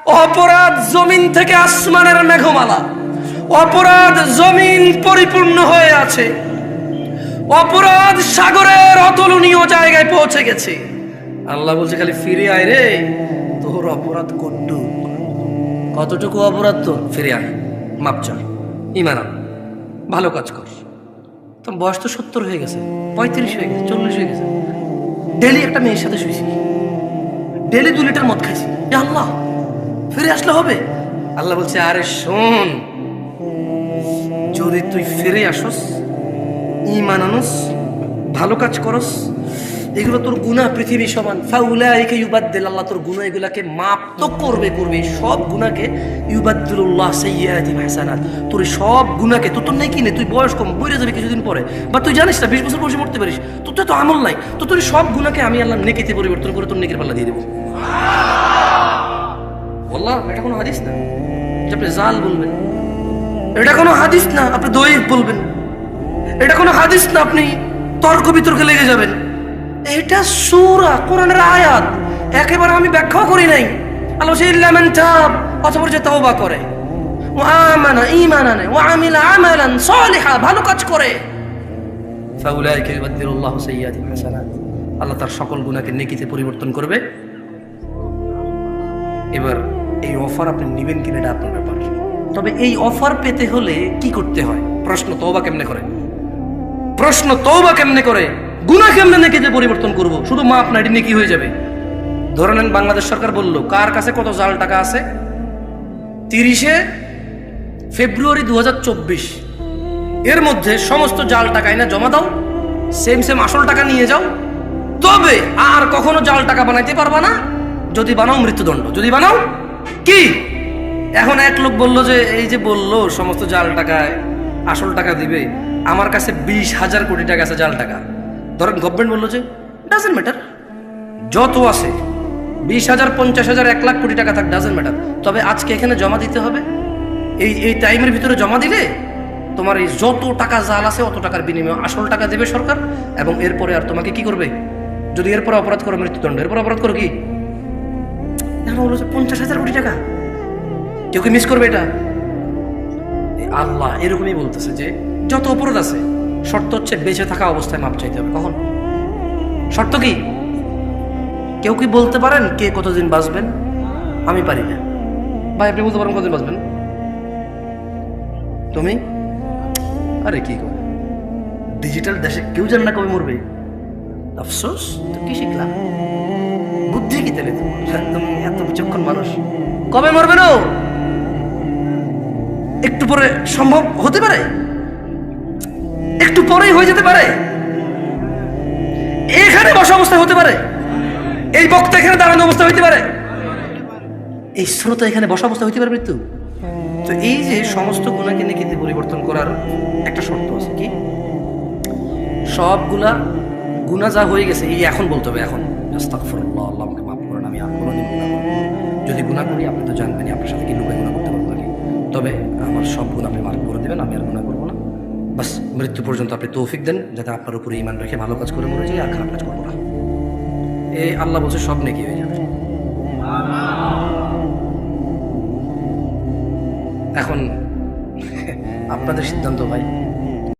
অপরাধ জমিন থেকে আসমানের মেঘমালা, অপরাধ জমিন পরিপূর্ণ হয়ে আছে, অপরাধ সাগরের অতুলনীয় জায়গায় পৌঁছে গেছে। আল্লাহ বলছে খালি ফিরে আয় রে, তোর অপরাধ কতটুকু অপরাধ তোর, ফিরে আয়, মাপ চা, ইমান আন, ভালো কাজ কর। তো বয়স তো 70 হয়ে গেছে, 35 হয়ে গেছে, 40 হয়ে গেছে, ডেলি একটা মেয়ের সাথে শুয়েছি, ডেলি 2 লিটার মদ খাইছি, আল্লাহ ফিরে আসলে হবে? আল্লাহ বলছে আরে শোন, যদি তুই ফিরে আসস, ঈমান আনস, ভালো কাজ করস, এগুলো তোর গুনাহ পৃথিবী সমান, ফাউলাইকা ইউবাদদিল, আল্লাহ তোর গুনাহ এগুলাকে মাপ তো করবে, সব গুনাহকে ইউবাদদিলুল্লাহ সাইয়্যাতিহিম হাসানাত, তোর সব গুনাহকে, তোর নেই কি নেই, তুই বয়স কম, মরে যাবে কিছুদিন পরে, বা তুই জানিস না 20 বছর বয়সে মরতে পারিস, তোর তো আমল নাই, তো তোর সব গুনাহকে আমি আল্লাহ নেকিতে পরিবর্তন করে তোর নেকির পাল্লা দিয়ে দেবো। আল্লাহ, এটা কোনো হাদিস না যে আপনি জাল বলবেন, এটা কোনো হাদিস না আপনি দয়ীফ বলবেন, এটা কোনো হাদিস না আপনি তর্ক বিতর্কে লেগে যাবেন, এটা সূরা কোরআনের আয়াত, একেবারে আমি ব্যাখ্যাও করি নাই। আল্লাহ ইল্লা মান তাব, অতঃপর যে তওবা করে, ওয়া আমানা ঈমান আনে, ওয়া আমিলা আমালান সালিহা, ভালো কাজ করে, ফাউলাইকা ইউবাদদিলুল্লাহু সাইয়্যাতিহিম হাসানাত, আল্লাহ তার সকল গুনাহকে নেকিতে পরিবর্তন করবে। এবার এই অফার আপনি নেবেন কিনা এটা আপনার ব্যাপার। তবে এই অফার পেতে হলে কি করতে হয়? প্রশ্ন তওবা কেমনে করে, প্রশ্ন তওবা কেমনে করে, গুনাহ কেমনে নেকিতে পরিবর্তন করব? শুধু মাপ না, এটি নেকি হয়ে যাবে। ধরে নেন বাংলাদেশ সরকার বলল কার কাছে কত জাল টাকা আছে, 30 ফেব্রুয়ারি 2024 এর মধ্যে সমস্ত জাল টাকা এনে জমা দাও, সেম আসল টাকা নিয়ে যাও, তবে আর কখনো জাল টাকা বানাইতে পারবা না, যদি বানাও মৃত্যুদণ্ড, যদি বানাও কি। এখন এক লোক বলল যে এই যে বললো সমস্ত জাল টাকায় আসল টাকা দিবে, আমার কাছে 20,000 কোটি টাকা আছে জাল টাকা, ধরেন গভর্নমেন্ট বললো যে ডাজেন্ট ম্যাটার, যত আছে 20,000, 50,000, 1 লাখ কোটি টাকা থাক, ডাজেন্ট ম্যাটার, তবে আজকে এখানে জমা দিতে হবে, এই টাইমের ভিতরে জমা দিলে তোমার এই যত টাকা জাল আছে অত টাকার বিনিময়ে আসল টাকা দেবে সরকার, এবং এরপরে আর তোমাকে কি করবে, যদি এরপরে অপরাধ করো মৃত্যুদণ্ড, এরপর অপরাধ করো কি। এখন বললো যে 50,000 কোটি টাকা, কেউ কি মিস করবে এটা? আল্লাহ এরকমই বলতেছে যে যত অপরাধ আছে, শর্ত হচ্ছে বেঁচে থাকা অবস্থায় মাপ চাইতে হবে। কখন? শর্ত কি? কেউ কি বলতে পারেন কে কতদিন বাঁচবেন? আমি পারি না। ভাই আপনি বলতে পারেন কতদিন বাঁচবেন? তুমি? আরে কি করে, ডিজিটাল দেশে কেউ জানে না কবে মরবে। আফসোস, তো কি শিখলাম, বুদ্ধি কি তাহলে তুমি এত বিচক্ষণ মানুষ, কবে মরবে না একটু পরে সম্ভব হতে পারে, একটু পরেই হয়ে যেতে পারে, এখানে বসা অবস্থায় হতে পারে, এই বক্তা এখানে দাঁড়ানো অবস্থা হইতে পারে, এই শ্রোতা এখানে বসা অবস্থা হইতে পারে মৃত্যু। তো এই যে সমস্ত গুণাকে নেকিতে পরিবর্তন করার একটা শর্ত আছে, কি? সবগুলা গুনাহ যা হয়ে গেছে এই এখন বলতে হবে, এখন আস্তাগফিরুল্লাহ, আল্লাহ আমাকে মাফ করেন, আমি আর কোনোদিন গুনাহ করব না। যদি গুনাহ করি আপনি তো জানবেনই, আপনার সাথে কি লুকায় গুনাহ করতে পারবো নাকি, তবে আমার সব গুনাহ আপনি মাফ করে দেবেন, আমি আর গুনাহ করবো না। বাস মৃত্যু পর্যন্ত আপনি তৌফিক দেন যাতে আপনার উপরে ঈমান রেখে ভালো কাজ করে মরে যাই, আর খারাপ কাজ করবো না। এই আল্লাহ বলছে সব নেকি হয়ে যাবে। এখন আপনাদের সিদ্ধান্ত ভাই।